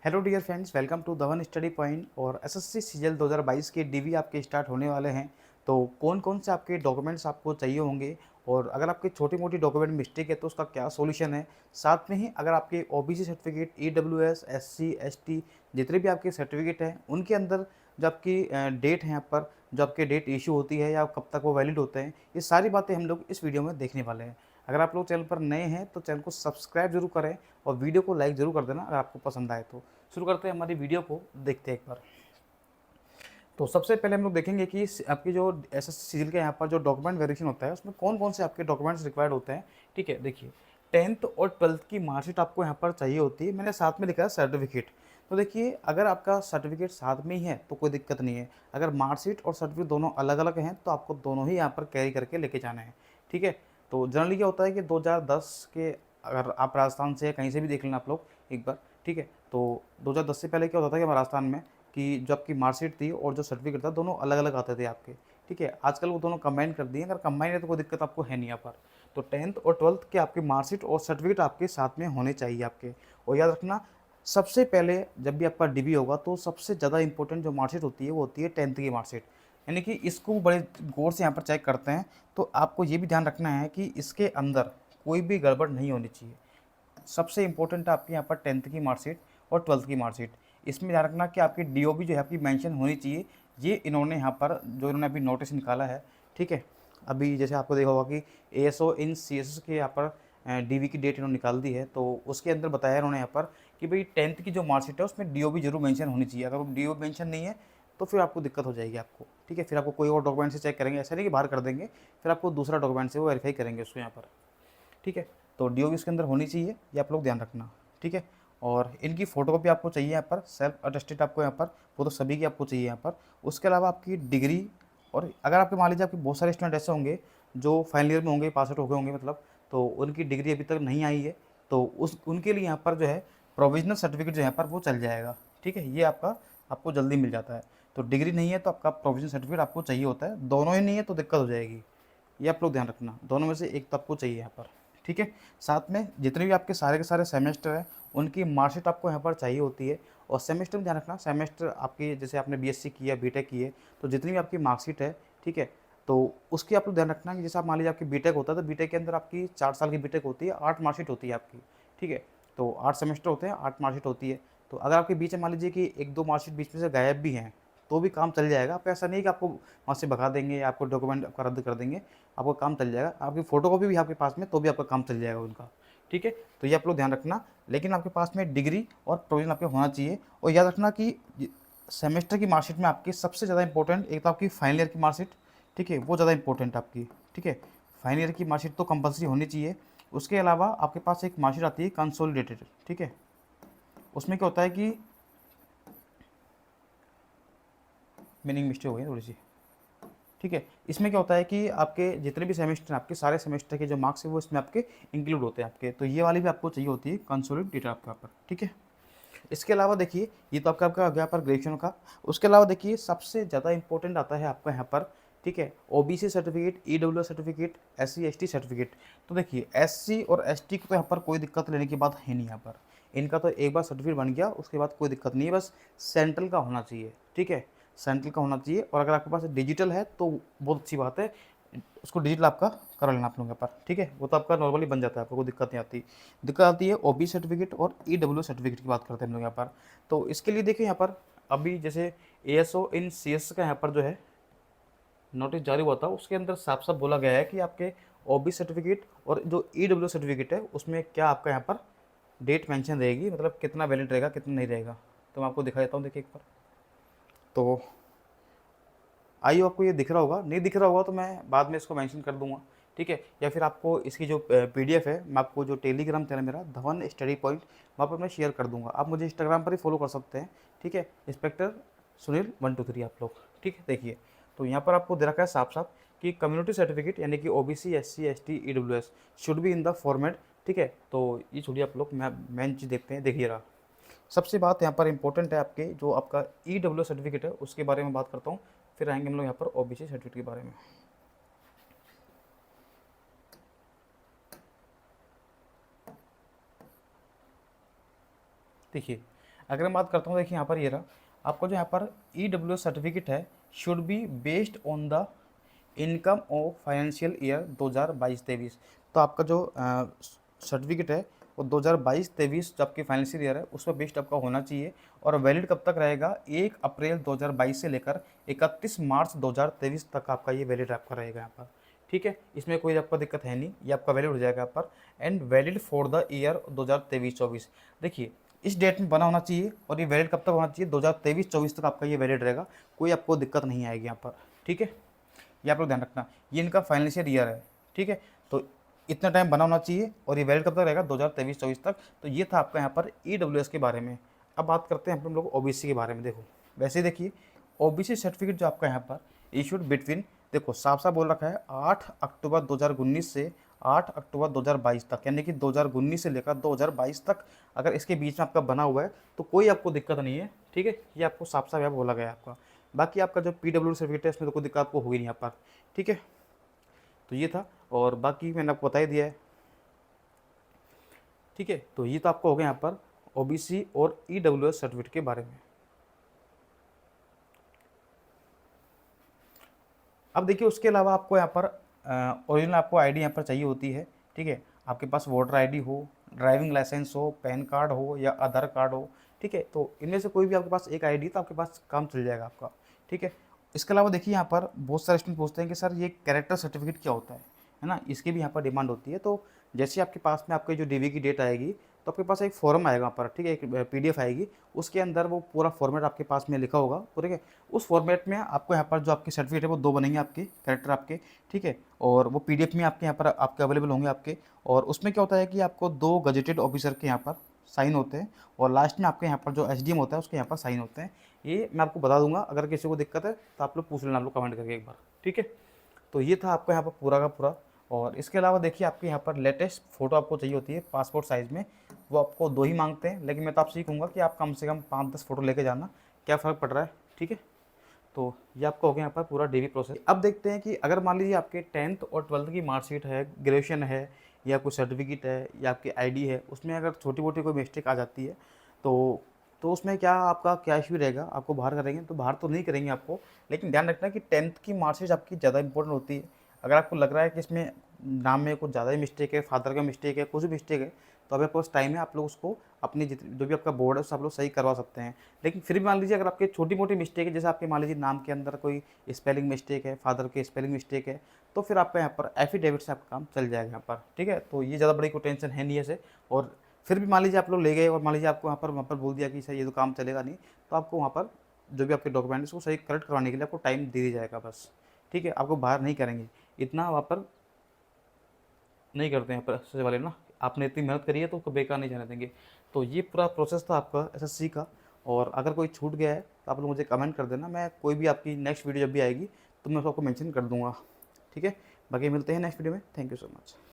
Hello dear friends, welcome to Dhawan study point. और SSC CGL 2022 के DV आपके start होने वाले हैं। तो कौन कौन से आपके डॉक्यूमेंट्स आपको चाहिए होंगे, और अगर आपके छोटी मोटी डॉक्यूमेंट मिस्टेक है तो उसका क्या सॉल्यूशन है। साथ में ही अगर आपके OBC certificate, EWS, SC, ST जितने भी आपके सर्टिफिकेट हैं उनके अंदर जो आपकी डेट है, यहाँ पर जो आपके डेट इशू होती है या कब तक वो वैलिड होते हैं, ये सारी बातें हम लोग इस वीडियो में देखने वाले हैं। अगर आप लोग चैनल पर नए हैं तो चैनल को सब्सक्राइब जरूर करें और वीडियो को लाइक ज़रूर कर देना अगर आपको पसंद आए तो। शुरू करते हैं हमारी वीडियो को, देखते हैं एक बार। तो सबसे पहले हम लोग देखेंगे कि आपकी जो एसएससी सीजीएल के यहाँ पर जो डॉक्यूमेंट वेरिफिकेशन होता है उसमें कौन कौन से आपके डॉक्यूमेंट्स रिक्वायर्ड होते हैं। ठीक है, देखिए 10th और 12th की मार्कशीट आपको यहाँ पर चाहिए होती है। मैंने साथ में लिखा है सर्टिफिकेट। तो देखिए, अगर आपका सर्टिफिकेट साथ में ही है तो कोई दिक्कत नहीं है। अगर मार्कशीट और सर्टिफिकेट दोनों अलग अलग हैं तो आपको दोनों ही यहाँ पर कैरी करके लेके जाना है। ठीक है, तो जनरली क्या होता है कि 2010 के, अगर आप राजस्थान से या कहीं से भी देख लेना आप लोग एक बार। ठीक है, तो 2010 से पहले क्या होता था कि राजस्थान में कि जो आपकी मार्कशीट थी और जो सर्टिफिकेट था दोनों अलग अलग आते थे आपके। ठीक है, आजकल वो दोनों कंबाइन कर दिए। अगर कंबाइन है तो कोई दिक्कत आपको है नहीं यहाँ पर। तो 10th और 12th के आपकी मार्कशीट और सर्टिफिकेट आपके साथ में होने चाहिए आपके। और याद रखना, सबसे पहले जब भी आपका डीबी होगा तो सबसे ज़्यादा इंपॉर्टेंट जो मार्कशीट होती है वो होती है 10th की मार्कशीट। यानी कि इसको बड़े गौर से यहाँ पर चेक करते हैं। तो आपको ये भी ध्यान रखना है कि इसके अंदर कोई भी गड़बड़ नहीं होनी चाहिए। सबसे इंपॉर्टेंट है आपके यहाँ पर 10th की मार्कशीट और 12th की मार्कशीट। इसमें ध्यान रखना कि आपकी डीओबी जो है आपकी मेंशन होनी चाहिए। ये इन्होंने यहाँ पर जो इन्होंने अभी नोटिस निकाला है। ठीक है, अभी जैसे आपको देखा होगा कि एएसओ इन सीएसएस के यहाँ पर डीवी की डेट इन्होंने निकाल दी है। तो उसके अंदर बताया इन्होंने यहाँ पर कि भाई 10th की जो मार्कशीट है उसमें डीओबी जरूर मेंशन होनी चाहिए। अगर वो डीओबी मेंशन नहीं है तो फिर आपको दिक्कत हो जाएगी आपको। ठीक है, फिर आपको कोई और डॉक्यूमेंट से चेक करेंगे, ऐसा नहीं कि बाहर कर देंगे, फिर आपको दूसरा डॉक्यूमेंट से वो वेरीफाई करेंगे उसको यहाँ पर। ठीक है, तो डीओ भी इसके अंदर होनी चाहिए, ये आप लोग ध्यान रखना। ठीक है, और इनकी फ़ोटोकॉपी आपको चाहिए यहाँ पर, सेल्फ अटेस्टेड आपको यहाँ पर, वो तो सभी की आपको चाहिए यहाँ पर। उसके अलावा आपकी डिग्री, और अगर आपके मान लीजिए आपके बहुत सारे स्टूडेंट ऐसे होंगे जो फाइनल ईयर में होंगे, पास आउट हो गए होंगे मतलब, तो उनकी डिग्री अभी तक नहीं आई है, तो उस उनके लिए यहाँ पर जो है प्रोविजनल सर्टिफिकेट जो यहाँ पर वो चल जाएगा। ठीक है, ये आपका आपको जल्दी मिल जाता है। तो डिग्री नहीं है तो आपका प्रोविजनल सर्टिफिकेट आपको चाहिए होता है। दोनों ही नहीं है तो दिक्कत हो जाएगी, ये आप लोग ध्यान रखना। दोनों में से एक तो आपको चाहिए यहाँ पर। ठीक है, साथ में जितने भी आपके सारे के सारे सेमेस्टर हैं उनकी मार्कशीट आपको यहाँ पर चाहिए होती है। और सेमेस्टर में ध्यान रखना, सेमेस्टर आपकी जैसे आपने बीएससी किया, बीटेक की है, तो जितनी भी आपकी मार्कशीट है, ठीक है, तो उसकी आप लोग ध्यान रखना कि जैसे आप मान लीजिए आपकी बीटेक होता है तो बीटेक के अंदर आपकी 4 साल की बीटेक होती है, 8 मार्कशीट होती है आपकी। ठीक है, तो 8 सेमेस्टर होते हैं, 8 मार्कशीट होती है। तो अगर आपके बीच में मान लीजिए कि एक दो मार्कशीट बीच में से गायब भी हैं तो भी काम चल जाएगा। आप ऐसा नहीं कि आपको वहाँ से भगा देंगे या आपको डॉक्यूमेंट आपका रद्द कर देंगे, आपका काम चल जाएगा। आपकी फ़ोटोकॉपी भी आपके पास में तो भी आपका काम चल जाएगा उनका। ठीक है, तो ये आप लोग ध्यान रखना। लेकिन आपके पास में डिग्री और प्रोविजन आपके होना चाहिए। और याद रखना कि सेमेस्टर की मार्कशीट में आपकी सबसे ज़्यादा इंपॉर्टेंट एक तो आपकी फाइनल ईयर की मार्कशीट। ठीक है, वो ज़्यादा इंपॉर्टेंट है आपकी। ठीक है, फाइनल ईयर की मार्कशीट तो कंपलसरी होनी चाहिए। उसके अलावा आपके पास एक मार्कशीट आती है कंसोलिडेटेड। ठीक है, उसमें क्या होता है कि मीनिंग मिस्टेक हो गई थोड़ी सी। ठीक है, इसमें क्या होता है कि आपके जितने भी सेमेस्टर हैं, आपके सारे सेमेस्टर के जो मार्क्स है वो इसमें आपके इंक्लूड होते हैं आपके। तो ये वाली भी आपको चाहिए होती है कंसोलिडेटेड आपका पर। ठीक है, इसके अलावा देखिए, ये तो आपका आपका आ गया पर ग्रेजुएशन का। उसके अलावा देखिए सबसे ज़्यादा इंपॉर्टेंट आता है आपका यहाँ पर। ठीक है, OBC certificate, EWS certificate, SC ST certificate. तो देखिए एससी और एसटी को तो यहाँ पर कोई दिक्कत लेने की बात है नहीं यहाँ पर। इनका तो एक बार सर्टिफिकेट बन गया उसके बाद कोई दिक्कत नहीं है, बस सेंट्रल का होना चाहिए। ठीक है, सेंट्रल का होना चाहिए। और अगर आपके पास डिजिटल है तो बहुत अच्छी बात है, उसको डिजिटल आपका करा लेना आप लोगों के पास। ठीक है, वो तो आपका नॉर्मली बन जाता है, आपको कोई दिक्कत नहीं आती। दिक्कत आती है ओबी सर्टिफिकेट और ईडब्ल्यू सर्टिफिकेट की बात करते हैं हम लोग यहाँ पर। तो इसके लिए देखिए यहाँ पर अभी जैसे एएसओ इन सीएस का यहाँ पर जो है नोटिस जारी हुआ था, उसके अंदर साफ साफ बोला गया है कि आपके ओबी सर्टिफिकेट और जो ईडब्ल्यू सर्टिफिकेट है उसमें क्या आपका यहाँ पर डेट मेंशन रहेगी, मतलब कितना वैलिड रहेगा कितना नहीं रहेगा। तो मैं आपको दिखा देता हूँ, देखिए एक बार। तो आइए, आपको ये दिख रहा होगा, नहीं दिख रहा होगा तो मैं बाद में इसको मेंशन कर दूंगा। ठीक है, या फिर आपको इसकी जो पीडीएफ है मैं आपको जो टेलीग्राम चैनल मेरा धवन स्टडी पॉइंट वहाँ पर मैं शेयर कर दूंगा। आप मुझे इंस्टाग्राम पर ही फॉलो कर सकते हैं। ठीक है, इंस्पेक्टर सुनील 123 आप लोग। ठीक है, देखिए तो यहाँ पर आपको दे रखा है साफ साफ कि कम्युनिटी सर्टिफिकेट यानी कि OBC, SC, ST, EWS should be in the format. ठीक है, तो ये छोड़िए आप लोग, मैं मेन चीज़ देखते हैं। देखिए रहा सबसे बात यहाँ पर इंपॉर्टेंट है आपके जो आपका ईडब्ल्यू सर्टिफिकेट है उसके बारे में बात करता हूँ। फिर आएंगे हम लोग यहाँ पर ओबीसी सर्टिफिकेट के बारे में। देखिए, अगर मैं बात करता हूँ, देखिए यहाँ पर ये रहा आपका जो यहाँ पर EWS सर्टिफिकेट है, should be based on the income of financial year 2022-23। तो आपका जो सर्टिफिकेट है वो 2022-23 जो आपकी फाइनेंशियल ईयर है उस पर बेस्ड आपका होना चाहिए। और वैलिड कब तक रहेगा, 1 अप्रैल 2022 से लेकर 31 मार्च 2023 तक आपका ये वैलिड आपका रहेगा यहाँ पर। ठीक है, इसमें कोई आपका दिक्कत है नहीं, ये आपका वैलिड हो जाएगा यहाँ पर। And valid for the year 2023-24। देखिए इस डेट में बना होना चाहिए और ये वैलिड कब तक होना चाहिए, 2023-24 तक आपका ये वैलिड रहेगा, कोई आपको दिक्कत नहीं आएगी यहाँ पर। ठीक है, ये आप लोग ध्यान रखना, ये इनका फाइनेंशियल ईयर है। ठीक है, तो इतना टाइम बना होना चाहिए और ये वैलिड कब तक रहेगा, 2023-24 तक। तो ये था आपका यहाँ पर EWS के बारे में। अब बात करते हैं हम लोग OBC के बारे में। देखो वैसे देखिए OBC सर्टिफिकेट जो आपका यहाँ पर इशूड बिटवीन, देखो साफ साफ बोल रखा है 8 अक्टूबर 2019 से 8 अक्टूबर 2022 तक, यानी कि 2019 से लेकर 2022 तक अगर इसके बीच में आपका बना हुआ है तो कोई आपको दिक्कत नहीं है। ठीक है, ये आपको साफ साफ यहाँ बोला गया है आपका। बाकी आपका जो PWD सर्टिफिकेट है इसमें तो कोई दिक्कत आपको होगी नहीं यहाँ पर। ठीक है, तो ये था और बाकी मैंने आपको बता ही दिया है। ठीक है, तो ये तो आपको हो गया यहाँ पर OBC और EWS सर्टिफिकेट के बारे में। अब देखिए उसके अलावा आपको यहाँ पर ओरिजिनल आपको आईडी यहाँ पर चाहिए होती है। ठीक है, आपके पास वोटर आईडी हो, ड्राइविंग लाइसेंस हो, पैन कार्ड हो या आधार कार्ड हो। ठीक है, तो इनमें से कोई भी आपके पास एक आईडी तो आपके पास काम चल जाएगा आपका। ठीक है, इसके अलावा देखिए यहाँ पर बहुत सारे स्टूडेंट पूछते हैं कि सर ये कैरेक्टर सर्टिफिकेट क्या होता है ना, इसकी भी यहाँ पर डिमांड होती है। तो जैसे आपके पास में आपके जो DV की डेट आएगी तो आपके पास एक फॉर्म आएगा वहाँ पर। ठीक है, एक PDF आएगी, उसके अंदर वो पूरा फॉर्मेट आपके पास में लिखा होगा। ठीक है, उस फॉर्मेट में आपको यहाँ पर जो आपके सर्टिफिकेट है वो 2 बनेंगे आपके कैरेक्टर आपके। ठीक है, और वो PDF में आपके यहाँ पर आपके अवेलेबल होंगे आपके। और उसमें क्या होता है कि आपको 2 गजेटेड ऑफिसर के यहाँ पर साइन होते हैं और लास्ट में आपके यहाँ पर जो SDM होता है उसके यहाँ पर साइन होते हैं। ये मैं आपको बता दूंगा, अगर किसी को दिक्कत है तो आप लोग पूछ लेना, आप लोग कमेंट करके एक बार। ठीक है, तो ये था आपका यहाँ पर पूरा का पूरा। और इसके अलावा देखिए आपके यहाँ पर लेटेस्ट फ़ोटो आपको चाहिए होती है पासपोर्ट साइज़ में, वो आपको 2 ही मांगते हैं, लेकिन मैं तो आपसे ये कहूँगा कि आप कम से कम 5-10 फ़ोटो लेके जाना, क्या फ़र्क पड़ रहा है। ठीक है, तो ये आपका हो गया यहाँ पर पूरा DV प्रोसेस। अब देखते हैं कि अगर मान लीजिए आपके 10th और 12th की मार्कशीट है, ग्रेजुएशन है या कोई सर्टिफिकेट है या आपकी ID है, उसमें अगर छोटी मोटी कोई मिस्टेक आ जाती है तो उसमें क्या आपका क्या इशू रहेगा, आपको बाहर करेंगे तो बाहर तो नहीं करेंगे आपको। लेकिन ध्यान रखना कि 10th की मार्कशीट आपकी ज़्यादा इंपॉर्टेंट होती है। अगर आपको लग रहा है कि इसमें नाम में कुछ ज़्यादा ही मिस्टेक है, फादर का मिस्टेक है, कुछ भी मिस्टेक है, तो अभी आपके पास टाइम है, आप लोग उसको अपनी जो भी आपका बोर्ड है उससे आप लोग सही करवा सकते हैं। लेकिन फिर भी मान लीजिए अगर आपके छोटी मोटी मिस्टेक है, जैसे आपके मान लीजिए नाम के अंदर कोई स्पेलिंग मिस्टेक है, फादर के स्पेलिंग मिस्टेक है, तो फिर आपका यहाँ पर एफिडेविट से आपका काम चल जाएगा यहाँ पर। ठीक है, तो ये ज़्यादा बड़ी कोई टेंशन है नहीं ऐसे। और फिर भी मान लीजिए आप लोग ले गए और मान लीजिए आपको वहाँ पर बोल दिया कि सर ये तो काम चलेगा नहीं, तो आपको वहाँ पर जो भी आपके डॉक्यूमेंट है उसको सही करेक्ट करवाने के लिए आपको टाइम दे दिया जाएगा बस। ठीक है, आपको बाहर नहीं करेंगे, इतना वहाँ पर नहीं करते हैं पैसे वाले ना, आपने इतनी मेहनत करी है तो उसको बेकार नहीं जाने देंगे। तो ये पूरा प्रोसेस था आपका SSC का। और अगर कोई छूट गया है तो आप लोग मुझे कमेंट कर देना, मैं कोई भी आपकी नेक्स्ट वीडियो जब भी आएगी तो मैं उसको आपको मेंशन कर दूंगा। ठीक है, बाकी मिलते हैं नेक्स्ट वीडियो में। Thank you so much.